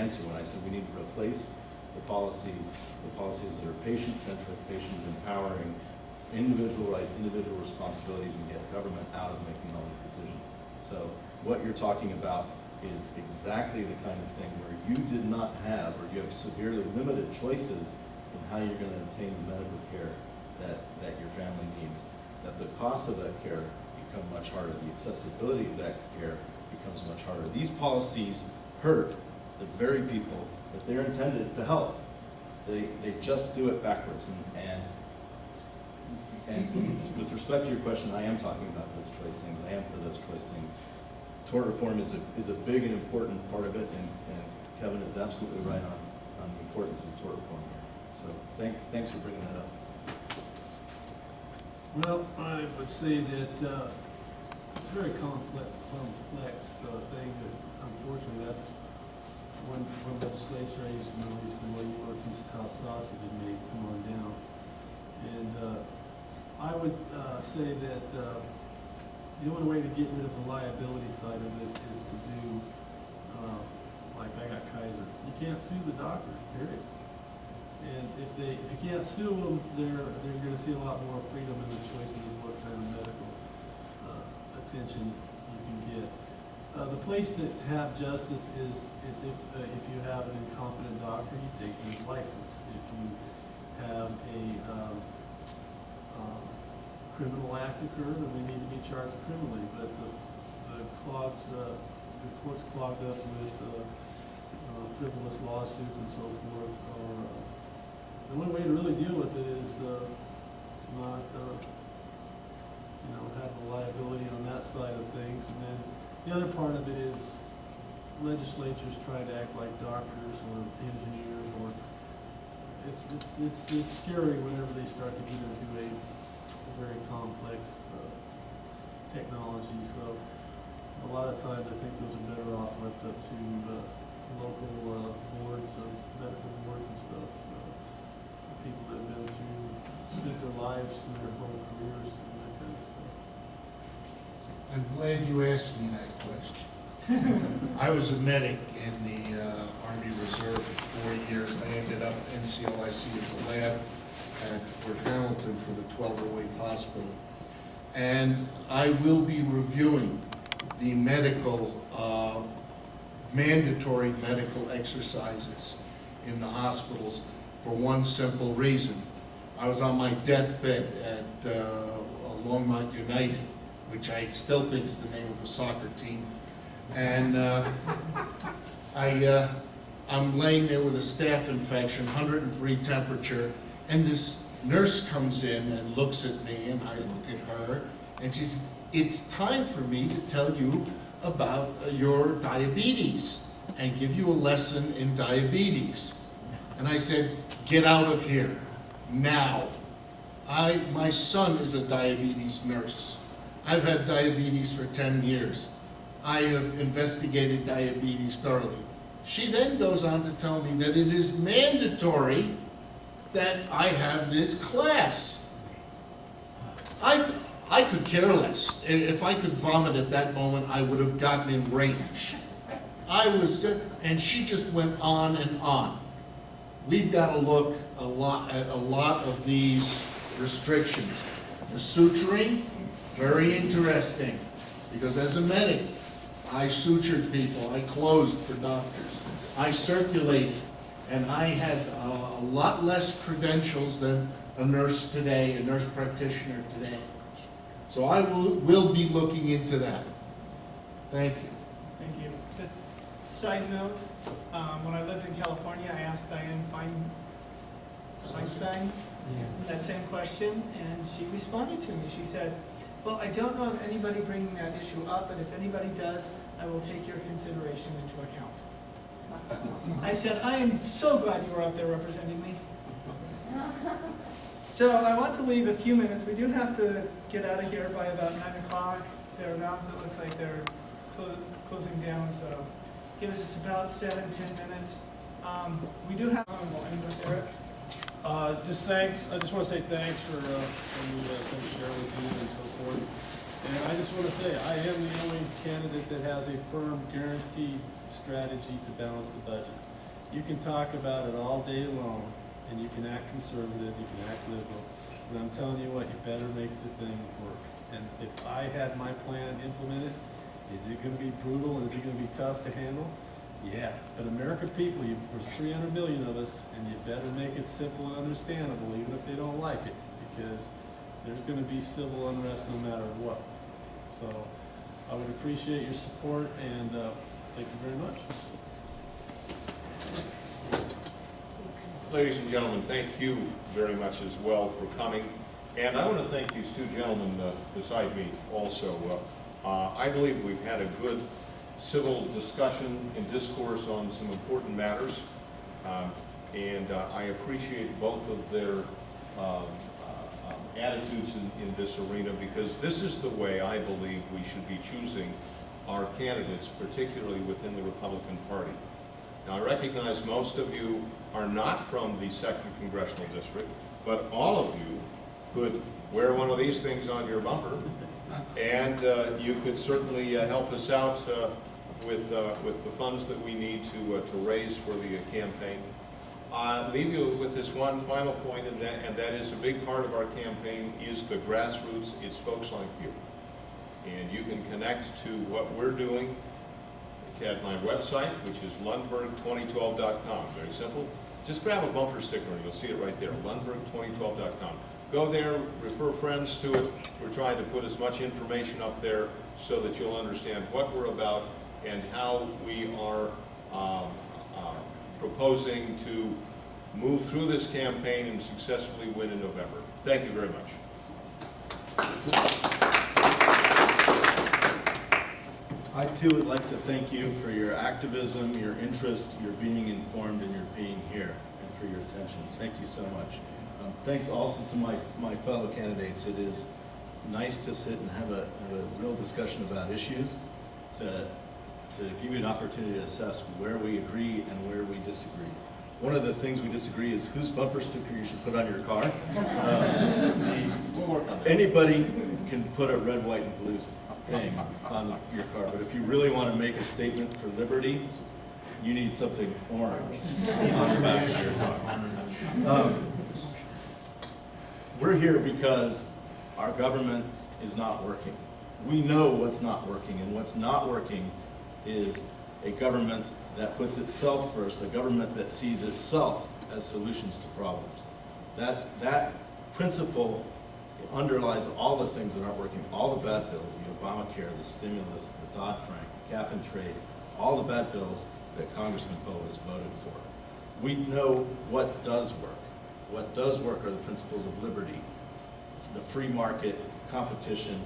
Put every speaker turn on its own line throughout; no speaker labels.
answer when I said we need to replace the policies that are patient-centric, patient-empowering, individual rights, individual responsibilities, and get government out of making all these decisions. So what you're talking about is exactly the kind of thing where you did not have, or you have severely limited choices in how you're going to obtain the medical care that your family needs, that the costs of that care become much harder, the accessibility of that care becomes much harder. These policies hurt the very people that they're intended to help. They just do it backwards. And with respect to your question, I am talking about those choice things. I am for those choice things. Tort reform is a big and important part of it, and Kevin is absolutely right on the importance of tort reform here. So thanks for bringing that up.
Well, I would say that it's a very complex thing. That unfortunately, that's one legislature I used to know. He said, "Well, you want to see how sausage is made? Come on down." And I would say that the only way to get rid of the liability side of it is to do like I got Kaiser. You can't sue the doctors, period. And if you can't sue them, they're going to see a lot more freedom in the choices of what kind of medical attention you can get. The place to have justice is if you have an incompetent doctor, you take his license. If you have a criminal act occur, then they need to be charged criminally. But the court's clogged up with frivolous lawsuits and so forth. The only way to really deal with it is to not, have the liability on that side of things. And then the other part of it is legislatures try to act like doctors or engineers, or it's scary whenever they start to get into a very complex technology. So a lot of times I think those are better off left up to local boards of medical boards and stuff. People that have been through, spent their lives and their whole careers and that kind of stuff.
I'm glad you asked me that question. I was a medic in the Army Reserve for 4 years. I ended up NCLIC at the lab at Fort Hamilton for the 1208 Hospital. And I will be reviewing the mandatory medical exercises in the hospitals for one simple reason. I was on my deathbed at Longmont United, which I still think is the name of a soccer team. And I'm laying there with a staph infection, 103 temperature, and this nurse comes in and looks at me, and I look at her, and she says, "It's time for me to tell you about your diabetes and give you a lesson in diabetes." And I said, "Get out of here, now." My son is a diabetes nurse. I've had diabetes for 10 years. I have investigated diabetes thoroughly. She then goes on to tell me that it is mandatory that I have this class. I could care less. If I could vomit at that moment, I would have gotten in range. And she just went on and on. We've got to look at a lot of these restrictions. The suturing, very interesting, because as a medic, I sutured people, I closed for doctors, I circulated, and I had a lot less credentials than a nurse today, a nurse practitioner today. So I will be looking into that. Thank you.
Thank you. Just side note, when I lived in California, I asked Diane Feinstein that same question, and she responded to me. She said, "Well, I don't know of anybody bringing that issue up, and if anybody does, I will take your consideration into account." I said, "I am so glad you were out there representing me." So I want to leave a few minutes. We do have to get out of here by about 9 o'clock. Thereabouts, it looks like they're closing down, so give us about 7-10 minutes. We do have, we'll end with Eric.
Just thanks. I just want to say thanks for letting me come share with you and so forth. And I just want to say I am the only candidate that has a firm, guaranteed strategy to balance the budget. You can talk about it all day long, and you can act conservative, you can act liberal, and I'm telling you what, you better make the thing work. And if I had my plan implemented, is it gonna be brutal, and is it gonna be tough to handle? Yeah, but American people, there's 300 million of us, and you better make it simple and understandable, even if they don't like it, because there's gonna be civil unrest no matter what. So I would appreciate your support, and thank you very much.
Ladies and gentlemen, thank you very much as well for coming. And I want to thank these two gentlemen beside me also. I believe we've had a good civil discussion and discourse on some important matters. And I appreciate both of their attitudes in this arena, because this is the way I believe we should be choosing our candidates, particularly within the Republican Party. Now, I recognize most of you are not from the 2nd Congressional District, but all of you could wear one of these things on your bumper, and you could certainly help us out with the funds that we need to raise for the campaign. I'll leave you with this one final point, and that is a big part of our campaign is the grassroots, it's folks like you. And you can connect to what we're doing at my website, which is lundberg2012.com. Very simple. Just grab a bumper sticker and you'll see it right there, lundberg2012.com. Go there, refer friends to it. We're trying to put as much information up there so that you'll understand what we're about and how we are proposing to move through this campaign and successfully win in November. Thank you very much.
I too would like to thank you for your activism, your interest, your being informed, and your being here, and for your attention. Thank you so much. Thanks also to my fellow candidates. It is nice to sit and have a real discussion about issues, to give you an opportunity to assess where we agree and where we disagree. One of the things we disagree is whose bumper sticker you should put on your car.
We'll work on that.
Anybody can put a red, white, and blue thing on your car, but if you really want to make a statement for liberty, you need something orange on the back of your car. We're here because our government is not working. We know what's not working, and what's not working is a government that puts itself first, a government that sees itself as solutions to problems. That principle underlies all the things that aren't working, all the bad bills, the Obamacare, the stimulus, the Dodd-Frank, cap and trade, all the bad bills that Congressman Boas voted for. We know what does work. What does work are the principles of liberty, the free market, competition,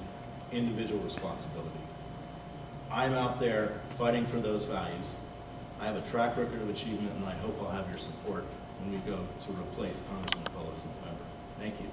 individual responsibility. I'm out there fighting for those values. I have a track record of achievement, and I hope I'll have your support when we go to replace Congressman Boas in November. Thank you.